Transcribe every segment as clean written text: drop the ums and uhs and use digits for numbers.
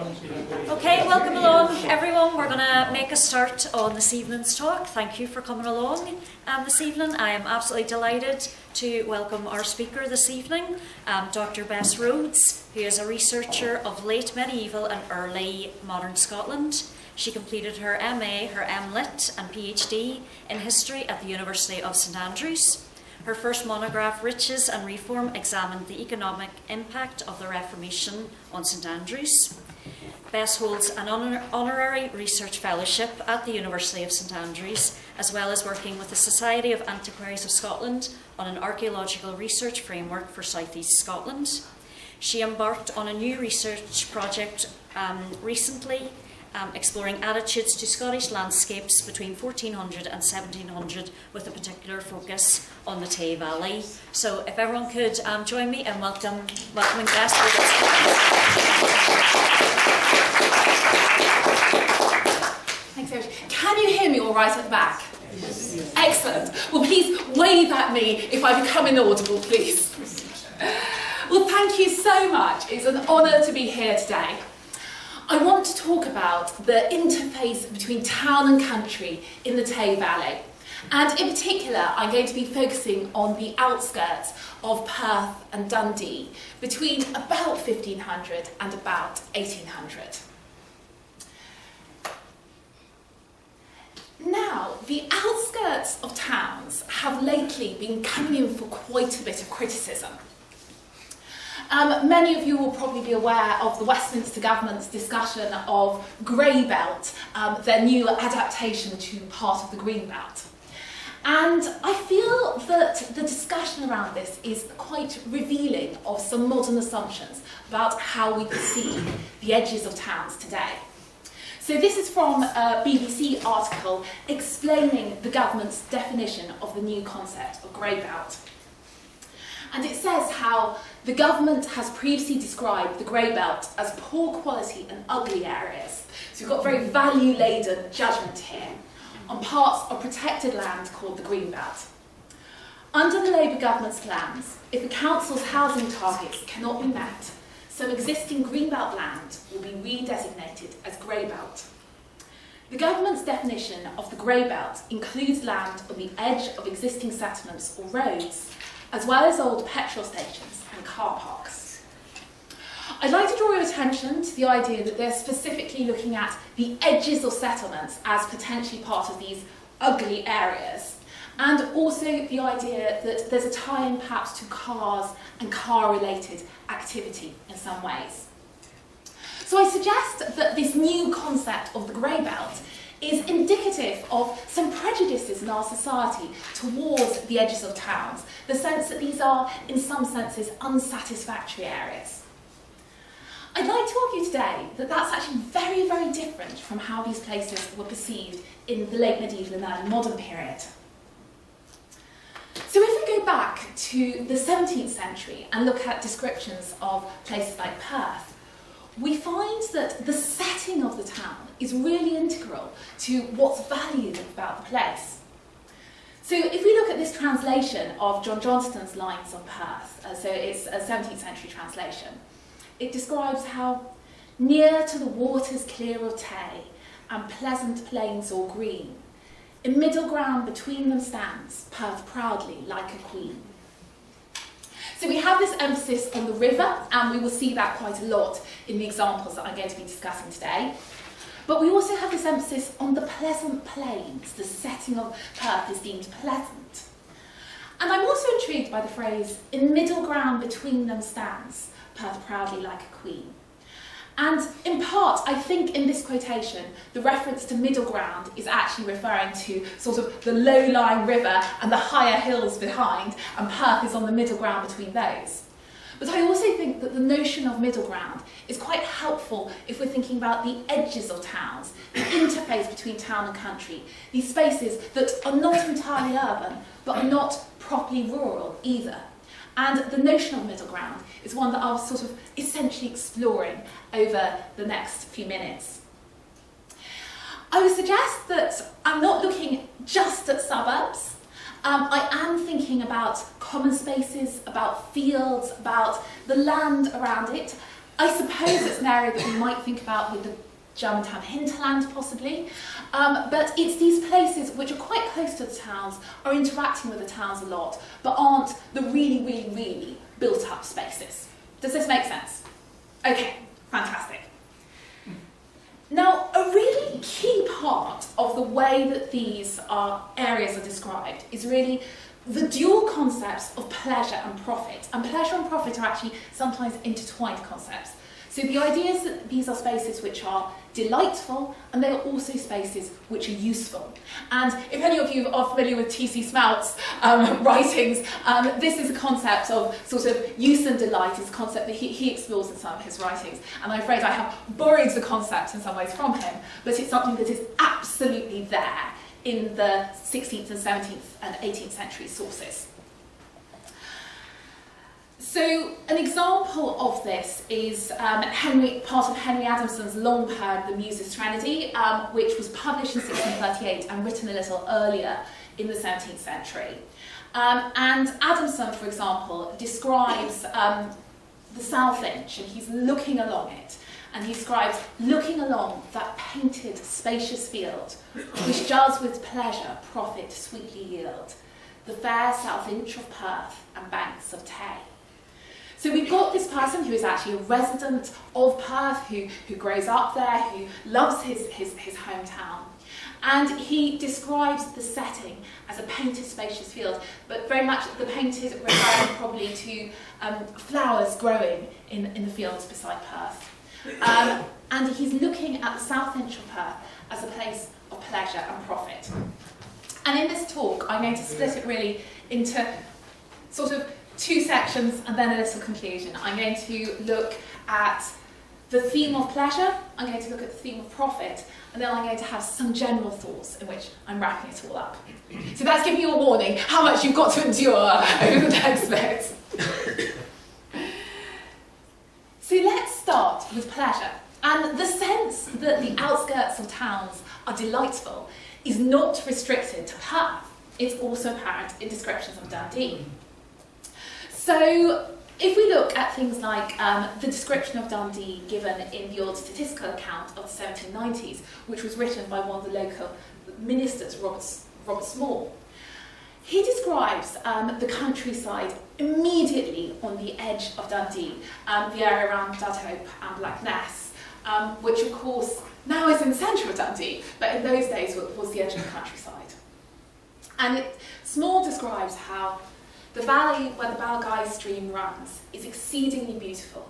Okay, welcome along everyone. We're going to make a start on this evening's talk. Thank you for coming along this evening. I am absolutely delighted to welcome our speaker this evening, Dr Bess Rhodes, who is a researcher of late medieval and early modern Scotland. She completed her MA, her MLit and PhD in history at the University of St Andrews. Her first monograph, Riches and Reform, examined the economic impact of the Reformation on St Andrews. Bess holds an honorary research fellowship at the University of St Andrews, as well as working with the Society of Antiquaries of Scotland on an archaeological research framework for South East Scotland. She embarked on a new research project recently, exploring attitudes to Scottish landscapes between 1400 and 1700, with a particular focus on the Tay Valley. So if everyone could join me in welcoming Bess Rhodes. Thanks very much. Can you hear me all right at the back? Yes. Excellent. Well, please wave at me if I become inaudible, please. Well, thank you so much. It's an honour to be here today. I want to talk about the interface between town and country in the Tay Valley. And in particular, I'm going to be focusing on the outskirts of Perth and Dundee between about 1500 and about 1800. Now, the outskirts of towns have lately been coming in for quite a bit of criticism. Many of you will probably be aware of the Westminster Government's discussion of Grey Belt, their new adaptation to part of the Green Belt. And I feel that the discussion around this is quite revealing of some modern assumptions about how we perceive the edges of towns today. So this is from a BBC article explaining the government's definition of the new concept of Grey Belt. And it says how the government has previously described the Grey Belt as poor quality and ugly areas. So we've got very value-laden judgment here on parts of protected land called the Green Belt. Under the Labour government's plans, if the council's housing targets cannot be met, some existing Greenbelt land will be redesignated as Grey Belt. The government's definition of the Grey Belt includes land on the edge of existing settlements or roads, as well as old petrol stations and car parks. I'd like to draw your attention to the idea that they're specifically looking at the edges of settlements as potentially part of these ugly areas, and also the idea that there's a tie-in perhaps to cars and car-related activity in some ways. So I suggest that this new concept of the Grey Belt is indicative of some prejudices in our society towards the edges of towns, the sense that these are, in some senses, unsatisfactory areas. I'd like to argue today that that's actually very, very different from how these places were perceived in the late medieval and early modern period. So if we go back to the 17th century and look at descriptions of places like Perth, we find that the setting of the town is really integral to what's valued about the place. So if we look at this translation of John Johnston's lines on Perth, so it's a 17th century translation, it describes how near to the waters clear of Tay and pleasant plains all green, in middle ground between them stands Perth proudly like a queen. So we have this emphasis on the river, and we will see that quite a lot in the examples that I'm going to be discussing today. But we also have this emphasis on the pleasant plains. The setting of Perth is deemed pleasant. And I'm also intrigued by the phrase, in middle ground between them stands Perth proudly like a queen. And in part, I think in this quotation, the reference to middle ground is actually referring to sort of the low-lying river and the higher hills behind, and Perth is on the middle ground between those. But I also think that the notion of middle ground is quite helpful if we're thinking about the edges of towns, the interface between town and country, these spaces that are not entirely urban, but are not properly rural either. And the notion of middle ground is one that I'll sort of essentially exploring over the next few minutes. I would suggest that I'm not looking just at suburbs. I am thinking about common spaces, about fields, about the land around it, I suppose it's an area that we might think about with the Germantown hinterland possibly, but it's these places which are quite close to the towns, are interacting with the towns a lot, but aren't the really built up spaces. Does this make sense? Okay, fantastic. Now, a really key part of the way that these areas are described is really the dual concepts of pleasure and profit. And pleasure and profit are actually sometimes intertwined concepts. So the idea is that these are spaces which are delightful, and they are also spaces which are useful. And if any of you are familiar with T.C. Smout's writings, this is a concept of sort of use and delight, is a concept that he explores in some of his writings. And I'm afraid I have borrowed the concept in some ways from him, but it's something that is absolutely there in the 16th and 17th and 18th century sources. So an example of this is part of Henry Adamson's long poem, The Muses' Trinity, which was published in 1638 and written a little earlier in the 17th century. And Adamson, for example, describes the South Inch, and he's looking along it. And he describes looking along that painted, spacious field, which does with pleasure profit sweetly yield, the fair South Inch of Perth and banks of Tay. So we've got this person who is actually a resident of Perth, who grows up there, who loves his hometown. And he describes the setting as a painted, spacious field, but very much the painted referring probably to flowers growing in the fields beside Perth. And he's looking at the South Inch of Perth as a place of pleasure and profit. And in this talk, I'm going to split it really into sort of two sections and then a little conclusion. I'm going to look at the theme of pleasure, I'm going to look at the theme of profit, and then I'm going to have some general thoughts in which I'm wrapping it all up. So that's giving you a warning how much you've got to endure over the next bit. So let's start with pleasure. And the sense that the outskirts of towns are delightful is not restricted to Perth. It's also apparent in descriptions of Dundee. So if we look at things like the description of Dundee given in the old statistical account of the 1790s, which was written by one of the local ministers, Robert Small, he describes the countryside immediately on the edge of Dundee, the area around Dudhope and Blackness, which of course now is in the centre of Dundee, but in those days was the edge of the countryside. And Small describes how the valley where the Burgh stream runs is exceedingly beautiful,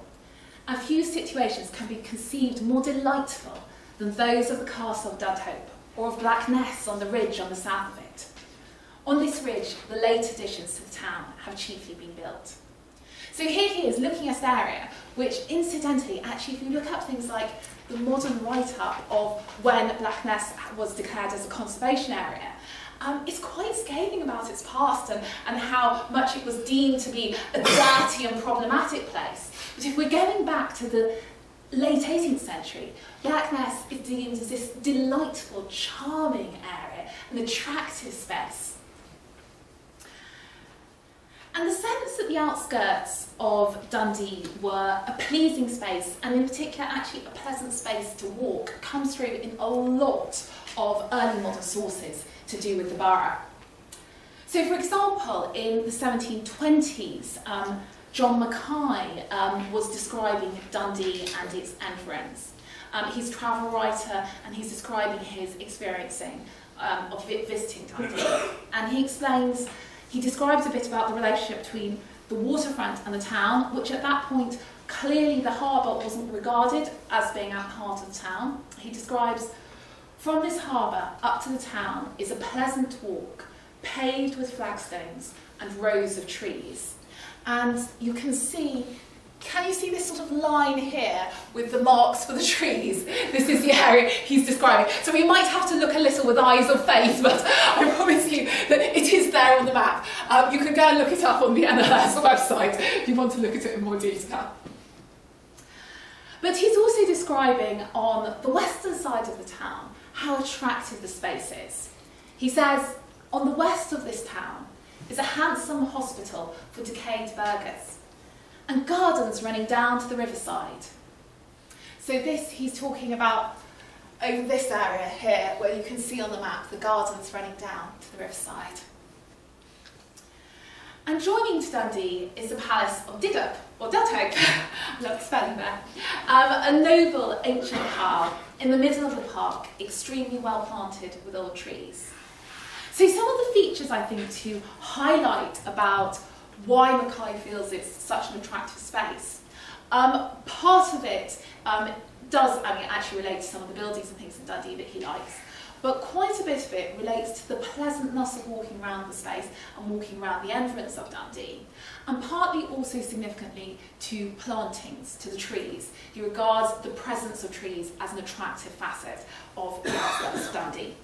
and few situations can be conceived more delightful than those of the castle of Dudhope or of Blackness on the ridge on the south of it. On this ridge, the late additions to the town have chiefly been built. So here he is looking at an area which, incidentally, actually, if you look up things like the modern write-up of when Blackness was declared as a conservation area, it's quite scathing about its past and how much it was deemed to be a dirty and problematic place. But if we're going back to the late 18th century, Blackness is deemed as this delightful, charming area, an attractive space. And the sense that the outskirts of Dundee were a pleasing space, and in particular actually a pleasant space to walk, comes through in a lot of early modern sources to do with the borough. So for example, in the 1720s, John Mackay was describing Dundee and its environs. He's a travel writer and he's describing his experiencing of visiting Dundee. And he describes a bit about the relationship between the waterfront and the town, which at that point, clearly the harbour wasn't regarded as being a part of the town. He describes, from this harbour up to the town is a pleasant walk, paved with flagstones and rows of trees. And you can you see this sort of line here with the marks for the trees? This is the area he's describing. So we might have to look a little with eyes of faith, but I promise you that it is there on the map. You can go and look it up on the NLS website if you want to look at it in more detail. But he's also describing on the western side of the town how attractive the space is. He says, on the west of this town is a handsome hospital for decayed burghers, and gardens running down to the riverside, So this, he's talking about over this area here, where you can see on the map the gardens running down to the riverside. And joining to Dundee is the Palace of Didup, or Dudhope, I love the spelling there, a noble ancient pile in the middle of the park, extremely well planted with old trees. So some of the features I think to highlight about why Mackay feels it's such an attractive space. Part of it actually relate to some of the buildings and things in Dundee that he likes, but quite a bit of it relates to the pleasantness of walking around the space and walking around the entrance of Dundee, and partly also significantly to plantings, to the trees. He regards the presence of trees as an attractive facet of the outskirts of Dundee.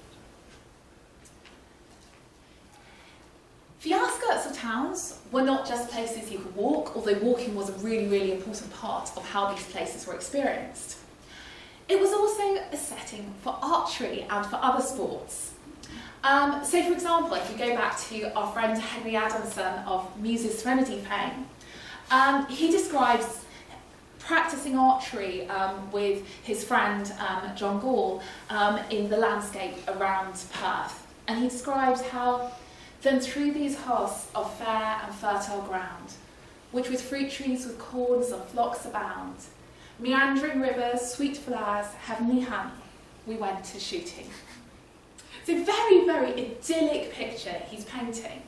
The outskirts of towns were not just places you could walk, although walking was a really, really important part of how these places were experienced. It was also a setting for archery and for other sports. So for example, if we go back to our friend Henry Adamson of Muse's Serenity fame, he describes practising archery with his friend John Gall in the landscape around Perth. And he describes how then through these heaths of fair and fertile ground, which with fruit trees with corns and flocks abound, meandering rivers, sweet flowers, heavenly honey, we went to shooting. It's a very, very idyllic picture he's painting.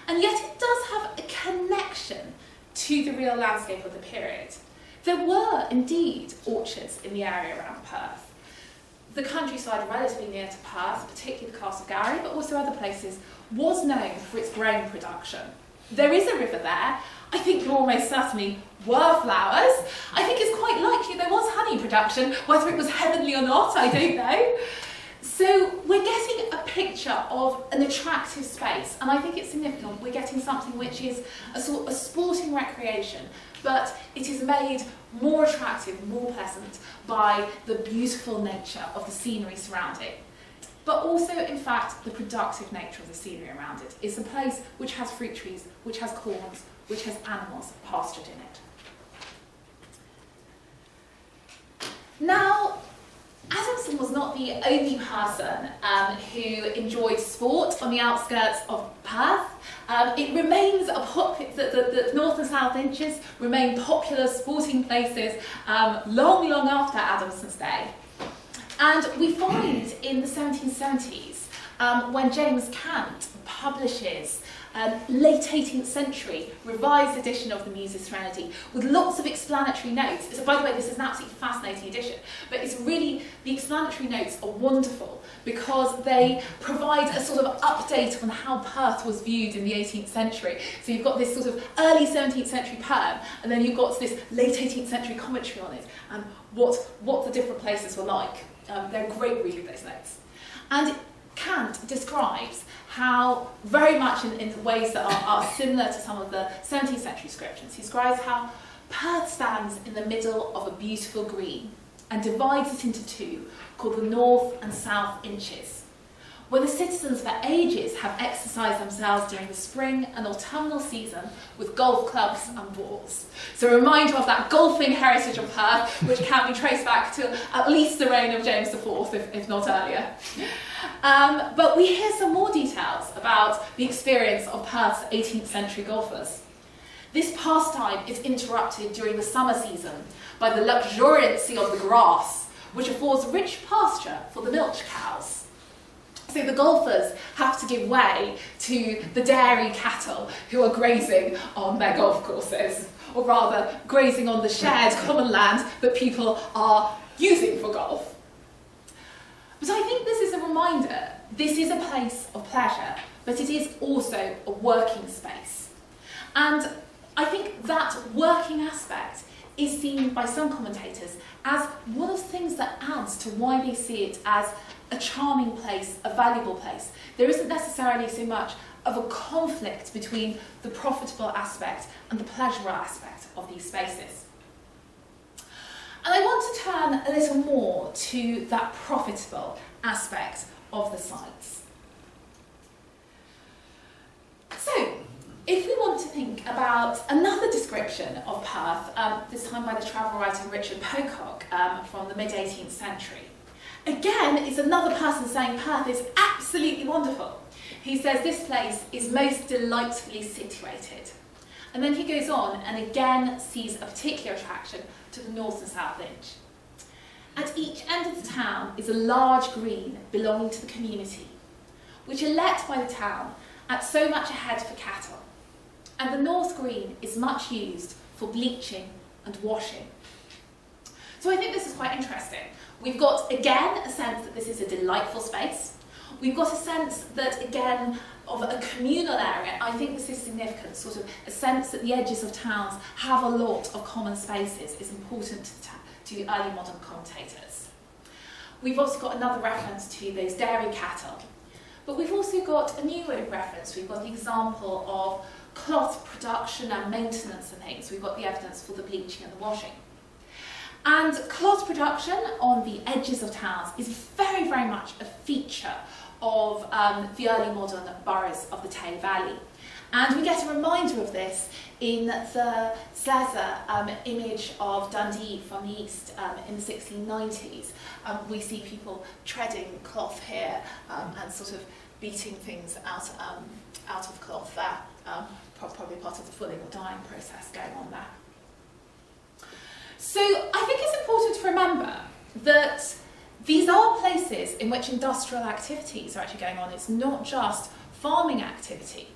And yet it does have a connection to the real landscape of the period. There were indeed orchards in the area around Perth. The countryside relatively near to Perth, particularly the Castle Garry, but also other places, was known for its grain production. There is a river there. I think there almost certainly were flowers. I think it's quite likely there was honey production, whether it was heavenly or not, I don't know. So we're getting a picture of an attractive space, and I think it's significant. We're getting something which is a sort of sporting recreation, but it is made more attractive, more pleasant by the beautiful nature of the scenery surrounding. But also, in fact, the productive nature of the scenery around it. It's a place which has fruit trees, which has corns, which has animals pastured in it. Now, Adamson was not the only person who enjoyed sport on the outskirts of Perth. It remains the North and South Inches remain popular sporting places long, long after Adamson's day. And we find in the 1770s, when James Cant publishes a late 18th century revised edition of the Muse's Serenity with lots of explanatory notes. So, by the way, this is an absolutely fascinating edition, but it's really, the explanatory notes are wonderful because they provide a sort of update on how Perth was viewed in the 18th century. So you've got this sort of early 17th century poem, and then you've got this late 18th century commentary on it, and what the different places were like. They're great reading, those notes. And Kant describes how, very much in ways that are similar to some of the 17th century descriptions, he describes how Perth stands in the middle of a beautiful green and divides it into two, called the North and South Inches, where the citizens for ages have exercised themselves during the spring and autumnal season with golf clubs and balls. So a reminder of that golfing heritage of Perth, which can be traced back to at least the reign of James IV, if not earlier. But we hear some more details about the experience of Perth's 18th century golfers. This pastime is interrupted during the summer season by the luxuriancy of the grass, which affords rich pasture for the milch cows. So the golfers have to give way to the dairy cattle who are grazing on their golf courses, or rather grazing on the shared common land that people are using for golf. But I think this is a reminder, this is a place of pleasure, but it is also a working space. And I think that working aspect is seen by some commentators as one of the things that adds to why they see it as a charming place, a valuable place. There isn't necessarily so much of a conflict between the profitable aspect and the pleasurable aspect of these spaces. And I want to turn a little more to that profitable aspect of the sites. So, if we want to think about another description of Perth, this time by the travel writer Richard Pocock from the mid-18th century, again, it's another person saying Perth is absolutely wonderful. He says this place is most delightfully situated. And then he goes on and again sees a particular attraction to the north and south inch. At each end of the town is a large green belonging to the community, which are let by the town at so much a head for cattle. And the north green is much used for bleaching and washing. So I think this is quite interesting. We've got, again, a sense that this is a delightful space. We've got a sense that, again, of a communal area. I think this is significant, sort of a sense that the edges of towns have a lot of common spaces is important to early modern commentators. We've also got another reference to those dairy cattle, but we've also got a new reference. We've got the example of cloth production and maintenance and things. We've got the evidence for the bleaching and the washing. And cloth production on the edges of towns is very, very much a feature of the early modern boroughs of the Tay Valley. And we get a reminder of this in the Slezza image of Dundee from the east in the 1690s. We see people treading cloth here and sort of beating things out of cloth there. Probably part of the fulling or dyeing process going on there. So I think it's important to remember that these are places in which industrial activities are actually going on. It's not just farming activity.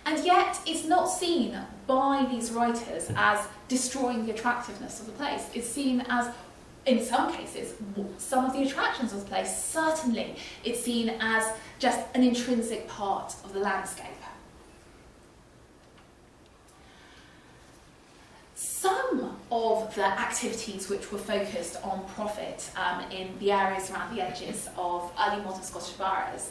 And yet it's not seen by these writers as destroying the attractiveness of the place. It's seen as, in some cases, some of the attractions of the place. Certainly it's seen as just an intrinsic part of the landscape. Some of the activities which were focused on profit in the areas around the edges of early modern Scottish boroughs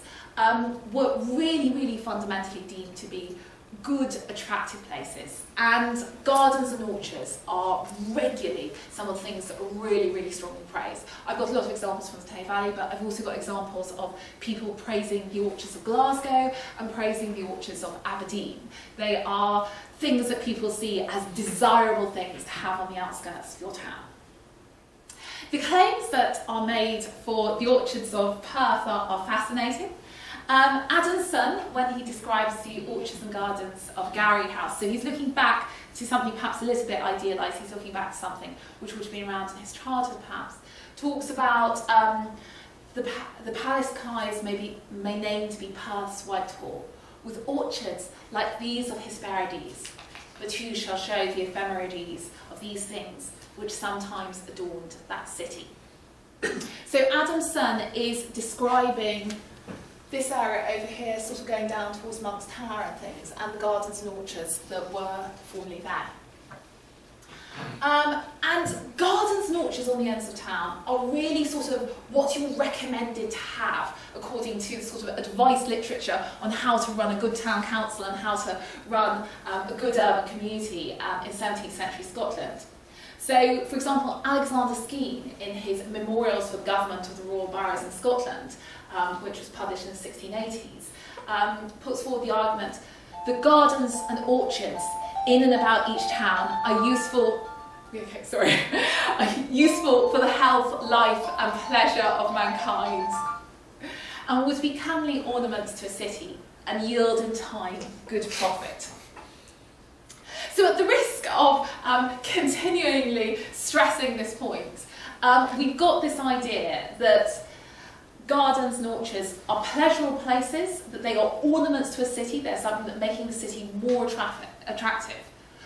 were really, really fundamentally deemed to be good, attractive places. And gardens and orchards are regularly some of the things that are really, really strongly praised. I've got a lot of examples from the Tay Valley, but I've also got examples of people praising the orchards of Glasgow and praising the orchards of Aberdeen. They are things that people see as desirable things to have on the outskirts of your town. The claims that are made for the orchards of Perth are fascinating. Adam's son, when he describes the orchards and gardens of Gowrie House, so he's looking back to something perhaps a little bit idealised, he's looking back to something which would have been around in his childhood perhaps, talks about the palace skies may named to be Perth's Whitehall, with orchards like these of Hesperides, but who shall show the ephemerides of these things which sometimes adorned that city. So Adam's son is describing this area over here, sort of going down towards Monk's Tower and things, and the gardens and orchards that were formerly there. And gardens and orchards on the ends of town are really sort of what you're recommended to have according to the sort of advice literature on how to run a good town council and how to run a good urban community in 17th century Scotland. So, for example, Alexander Skene, in his Memorials for the Government of the Royal Boroughs in Scotland, which was published in the 1680s, puts forward the argument that gardens and orchards in and about each town are useful useful for the health, life and pleasure of mankind, and would be comely ornaments to a city and yield in time good profit. So at the risk of continually stressing this point, we've got this idea that gardens and orchards are pleasurable places, that they are ornaments to a city, they're something that making the city more attractive,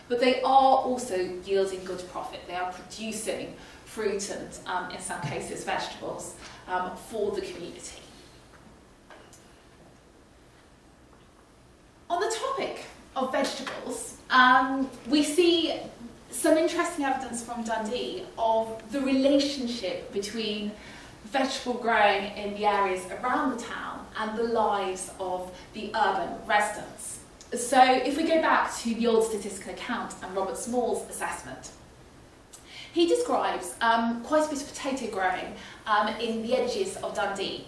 but they are also yielding good profit. They are producing fruit and, in some cases, vegetables for the community. On the topic of vegetables, we see some interesting evidence from Dundee of the relationship between vegetable growing in the areas around the town and the lives of the urban residents. So if we go back to the old statistical account and Robert Small's assessment, he describes quite a bit of potato growing in the edges of Dundee.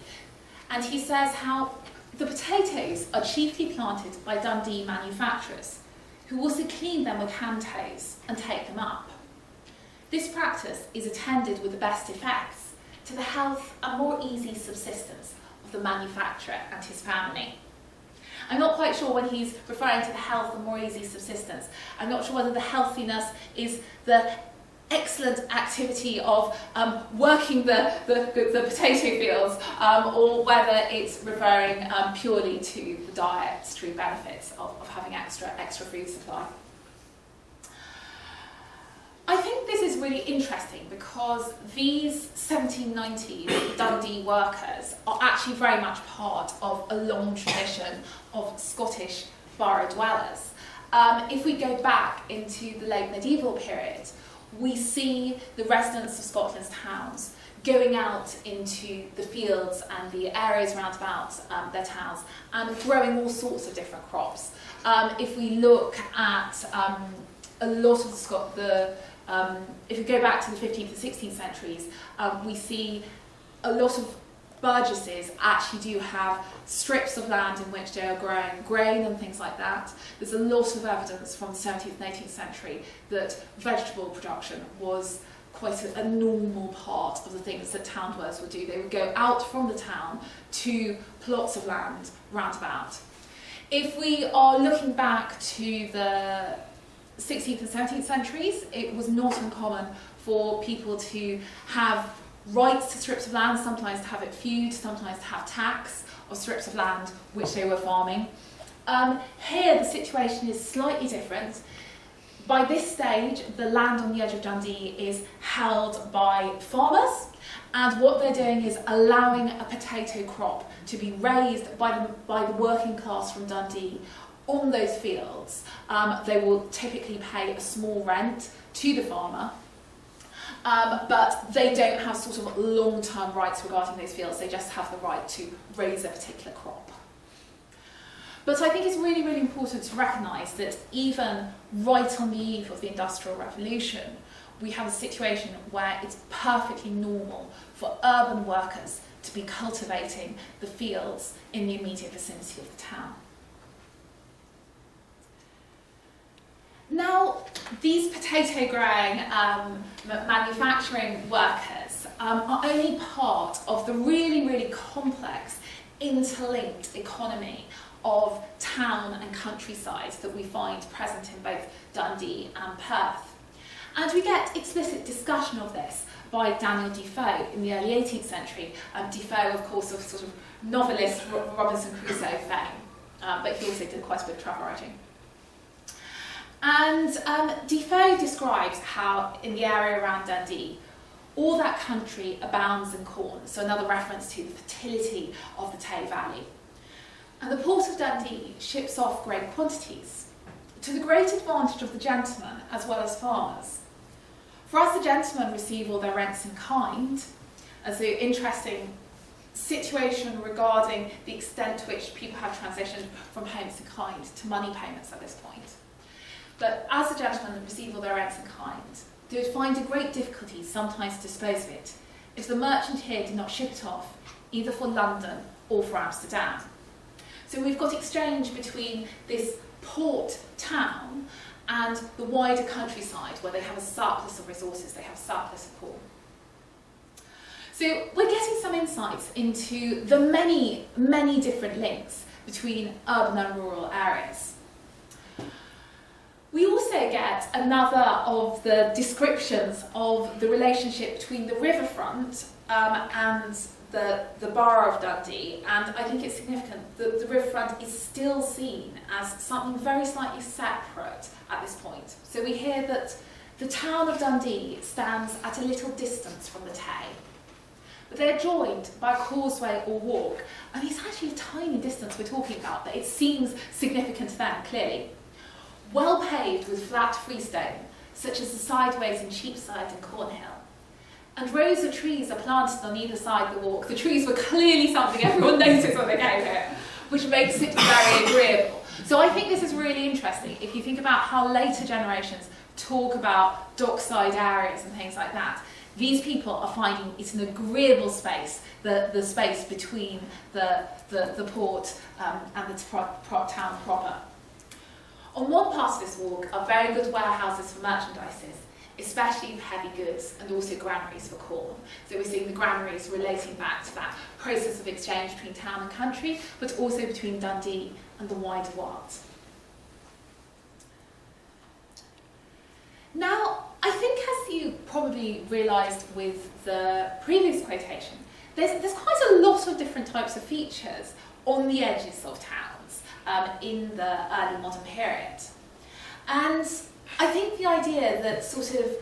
And he says how the potatoes are chiefly planted by Dundee manufacturers who also clean them with hand tows and take them up. This practice is attended with the best effects to the health and more easy subsistence of the manufacturer and his family. I'm not quite sure when he's referring to the health and more easy subsistence. I'm not sure whether the healthiness is the excellent activity of working the potato fields, or whether it's referring purely to the dietary benefits of having extra food supply. I think this is really interesting because these 1790s Dundee workers are actually very much part of a long tradition of Scottish burgh dwellers. If we go back into the late medieval period, we see the residents of Scotland's towns going out into the fields and the areas around about their towns and growing all sorts of different crops. If we look at a lot of if we go back to the 15th and 16th centuries, we see a lot of burgesses actually do have strips of land in which they are growing grain and things like that. There's a lot of evidence from the 17th and 18th century that vegetable production was quite a normal part of the things that town dwellers would do. They would go out from the town to plots of land round about. If we are looking back to the 16th and 17th centuries, it was not uncommon for people to have rights to strips of land, sometimes to have it feud, sometimes to have tax of strips of land which they were farming. Here the situation is slightly different. By this stage, the land on the edge of Dundee is held by farmers, and what they're doing is allowing a potato crop to be raised by the working class from Dundee on those fields. They will typically pay a small rent to the farmer, but they don't have sort of long-term rights regarding those fields. They just have the right to raise a particular crop. But I think it's really, really important to recognise that even right on the eve of the Industrial Revolution, we have a situation where it's perfectly normal for urban workers to be cultivating the fields in the immediate vicinity of the town. Now, these potato growing manufacturing workers are only part of the really, really complex interlinked economy of town and countryside that we find present in both Dundee and Perth. And we get explicit discussion of this by Daniel Defoe in the early 18th century. Defoe, of course, of sort of novelist Robinson Crusoe fame, but he also did quite a bit of travel writing. And Defoe describes how in the area around Dundee, all that country abounds in corn, so another reference to the fertility of the Tay Valley. And the port of Dundee ships off great quantities, to the great advantage of the gentlemen as well as farmers. For as the gentlemen receive all their rents in kind, as the interesting situation regarding the extent to which people have transitioned from payments in kind to money payments at this point. But as the gentlemen receive all their rents in kind, they would find a great difficulty sometimes to dispose of it if the merchant here did not ship it off, either for London or for Amsterdam. So we've got exchange between this port town and the wider countryside where they have a surplus of resources, they have a surplus of corn. So we're getting some insights into the many, many different links between urban and rural areas. We also get another of the descriptions of the relationship between the riverfront and the borough of Dundee, and I think it's significant that the riverfront is still seen as something very slightly separate at this point. So we hear that the town of Dundee stands at a little distance from the Tay, but they're joined by a causeway or walk, and it's actually a tiny distance we're talking about, but it seems significant to them, clearly. Well paved with flat freestone, such as the sideways in Cheapside and Cornhill. And rows of trees are planted on either side of the walk. The trees were clearly something everyone noticed when they came here, which makes it very agreeable. So I think this is really interesting. If you think about how later generations talk about dockside areas and things like that, these people are finding it's an agreeable space, the space between the port and the town proper. On one part of this walk are very good warehouses for merchandises, especially heavy goods, and also granaries for corn. So we're seeing the granaries relating back to that process of exchange between town and country, but also between Dundee and the wider world. Now, I think as you probably realised with the previous quotation, there's quite a lot of different types of features on the edges of towns in the early modern period. And I think the idea that sort of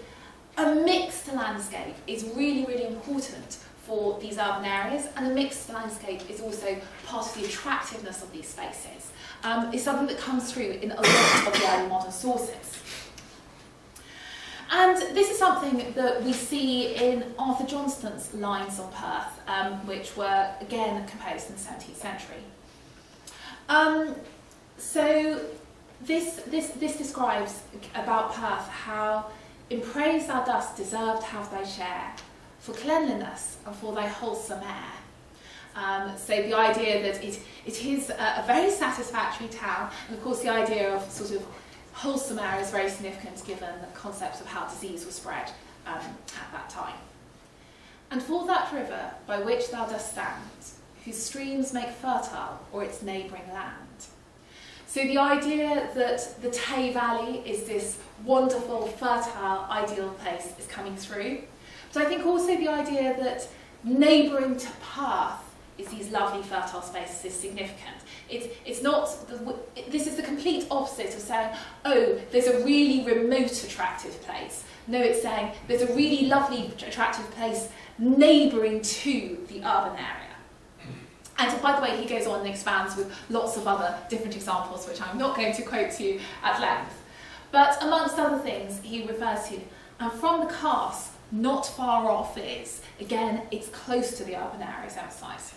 a mixed landscape is really, really important for these urban areas, and a mixed landscape is also part of the attractiveness of these spaces, is something that comes through in a lot of the early modern sources. And this is something that we see in Arthur Johnston's lines on Perth, which were again composed in the 17th century. So this describes about Perth how in praise thou dost deserve to have thy share, for cleanliness and for thy wholesome air. So the idea that it is a very satisfactory town, and of course the idea of sort of wholesome air is very significant given the concept of how disease was spread at that time. And for that river by which thou dost stand, whose streams make fertile or its neighbouring land. So the idea that the Tay Valley is this wonderful, fertile, ideal place is coming through. But I think also the idea that neighbouring to Perth is these lovely fertile spaces is significant. It's not, this is the complete opposite of saying, oh, there's a really remote attractive place. No, it's saying there's a really lovely attractive place neighbouring to the urban area. And by the way, he goes on and expands with lots of other different examples, which I'm not going to quote to you at length. But amongst other things, he refers to, and from the Carse, not far off is, again, it's close to the urban areas emphasised,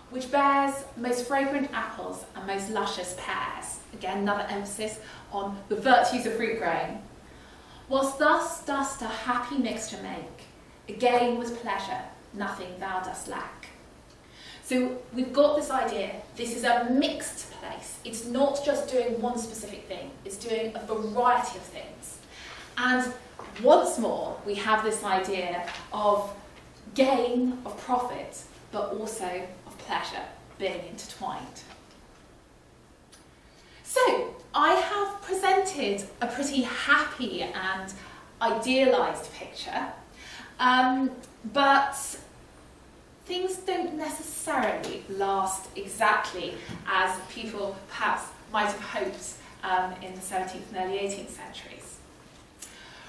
which bears most fragrant apples and most luscious pears. Again, another emphasis on the virtues of fruit growing. Whilst thus dost a happy mixture make, again with pleasure, nothing thou dost lack. So we've got this idea, this is a mixed place. It's not just doing one specific thing, it's doing a variety of things. And once more, we have this idea of gain, of profit, but also of pleasure being intertwined. So, I have presented a pretty happy and idealised picture, but things don't necessarily last exactly as people perhaps might have hoped in the 17th and early 18th centuries.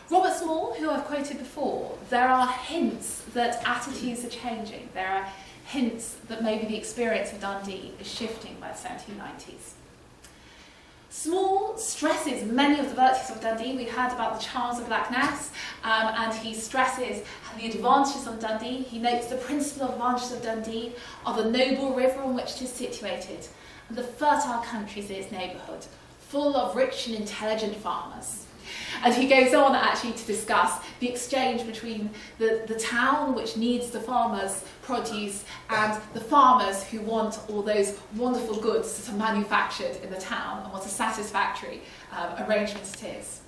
Robert Small, who I've quoted before, there are hints that attitudes are changing. There are hints that maybe the experience of Dundee is shifting by the 1790s. Small stresses many of the virtues of Dundee. We heard about the charms of Blackness, and he stresses the advantages of Dundee. He notes the principal advantages of Dundee are the noble river on which it is situated, and the fertile countries in its neighbourhood, full of rich and intelligent farmers. And he goes on actually to discuss the exchange between the town, which needs the farmers' produce, and the farmers who want all those wonderful goods that are manufactured in the town, and what a satisfactory arrangement it is.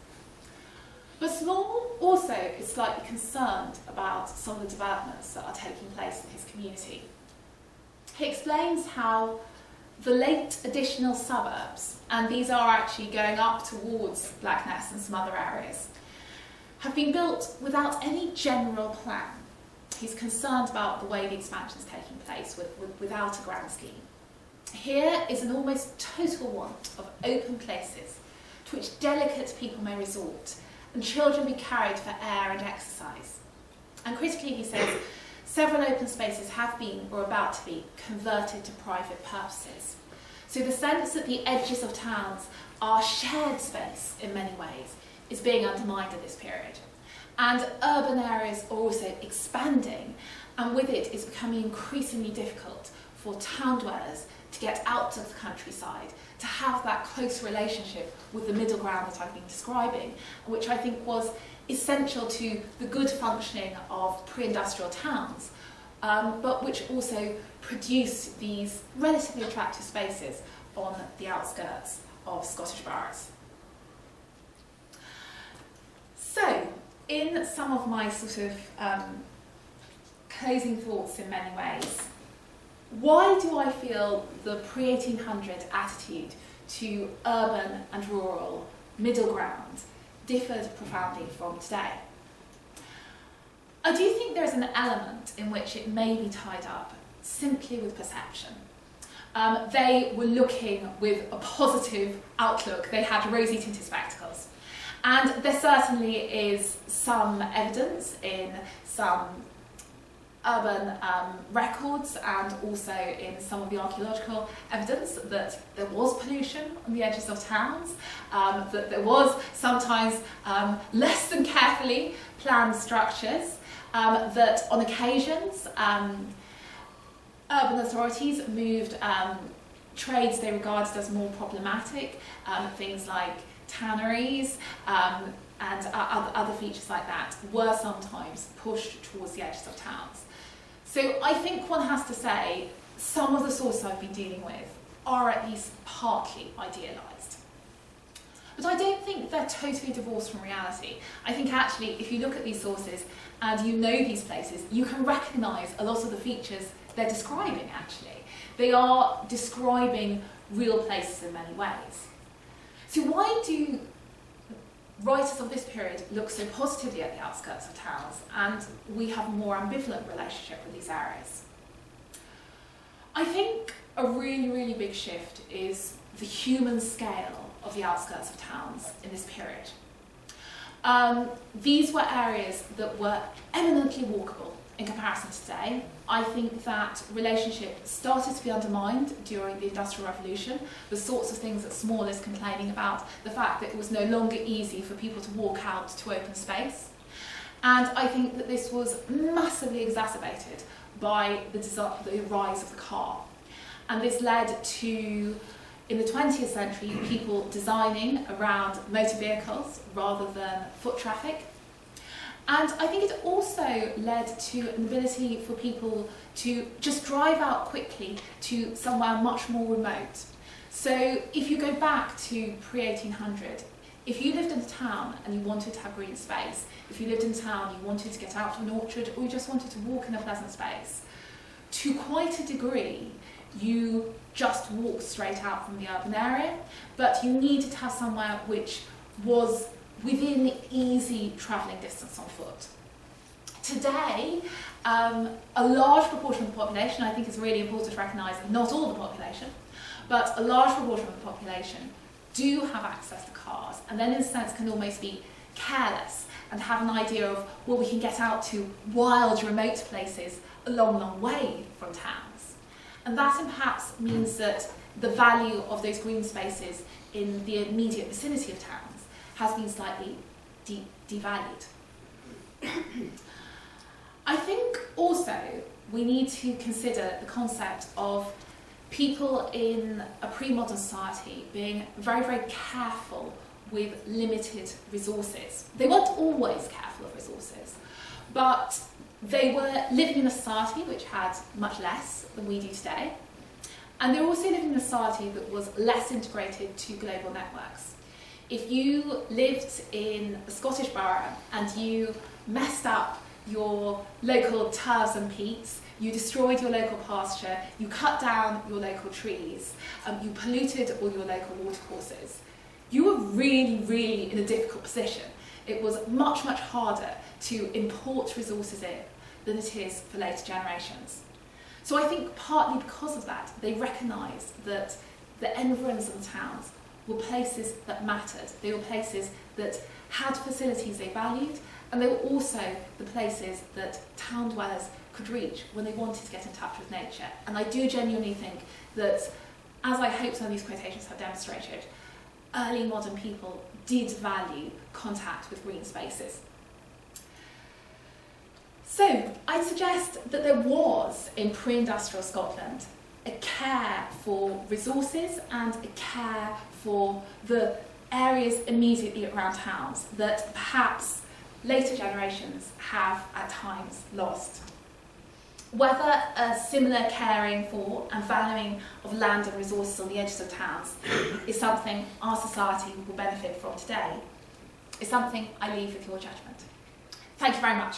But Small also is slightly concerned about some of the developments that are taking place in his community. He explains how the late additional suburbs, and these are actually going up towards Blackness and some other areas, have been built without any general plan. He's concerned about the way the expansion is taking place without a grand scheme. Here is an almost total want of open places to which delicate people may resort, and children be carried for air and exercise. And critically, he says, several open spaces have been, or about to be, converted to private purposes. So the sense that the edges of towns are shared space in many ways is being undermined in this period. And urban areas are also expanding, and with it it's becoming increasingly difficult for town dwellers to get out to the countryside, to have that close relationship with the middle ground that I've been describing, which I think was essential to the good functioning of pre-industrial towns, but which also produce these relatively attractive spaces on the outskirts of Scottish boroughs. So, in some of my sort of closing thoughts in many ways, why do I feel the pre-1800 attitude to urban and rural middle ground differed profoundly from today? I do think there's an element in which it may be tied up simply with perception. They were looking with a positive outlook. They had rosy tinted spectacles. And there certainly is some evidence in some urban records and also in some of the archaeological evidence that there was pollution on the edges of towns, that there was sometimes less than carefully planned structures, that on occasions urban authorities moved trades they regarded as more problematic, things like tanneries and other features like that were sometimes pushed towards the edges of towns. So I think one has to say some of the sources I've been dealing with are at least partly idealised. But I don't think they're totally divorced from reality. I think actually if you look at these sources and you know these places, you can recognise a lot of the features they're describing actually. They are describing real places in many ways. So why do writers of this period look so positively at the outskirts of towns and we have a more ambivalent relationship with these areas? I think a really, really big shift is the human scale of the outskirts of towns in this period. These were areas that were eminently walkable in comparison to today. I think that relationship started to be undermined during the Industrial Revolution, the sorts of things that Small is complaining about, the fact that it was no longer easy for people to walk out to open space. And I think that this was massively exacerbated by the rise of the car. And this led to, in the 20th century, people designing around motor vehicles rather than foot traffic. And I think it also led to an ability for people to just drive out quickly to somewhere much more remote. So if you go back to pre-1800, if you lived in a town and you wanted to have green space, if you lived in town, you wanted to get out to an orchard, or you just wanted to walk in a pleasant space, to quite a degree, you just walked straight out from the urban area, but you needed to have somewhere which was within easy travelling distance on foot. Today, a large proportion of the population, I think it's really important to recognise, not all the population, but a large proportion of the population do have access to cars, and then in a sense can almost be careless and have an idea of, well, we can get out to wild, remote places a long, long way from towns. And that perhaps means that the value of those green spaces in the immediate vicinity of towns has been slightly devalued. I think also we need to consider the concept of people in a pre-modern society being very, very careful with limited resources. They weren't always careful of resources, but they were living in a society which had much less than we do today, and they were also living in a society that was less integrated to global networks. If you lived in a Scottish borough and you messed up your local turfs and peats, you destroyed your local pasture, you cut down your local trees, you polluted all your local watercourses, you were really, really in a difficult position. It was much, much harder to import resources in than it is for later generations. So I think partly because of that, they recognised that the environs of the towns were places that mattered. They were places that had facilities they valued, and they were also the places that town dwellers could reach when they wanted to get in touch with nature. And I do genuinely think that, as I hope some of these quotations have demonstrated, early modern people did value contact with green spaces. So I'd suggest that there was, in pre-industrial Scotland, a care for resources and a care for the areas immediately around towns that perhaps later generations have at times lost. Whether a similar caring for and valuing of land and resources on the edges of towns is something our society will benefit from today, is something I leave with your judgment. Thank you very much.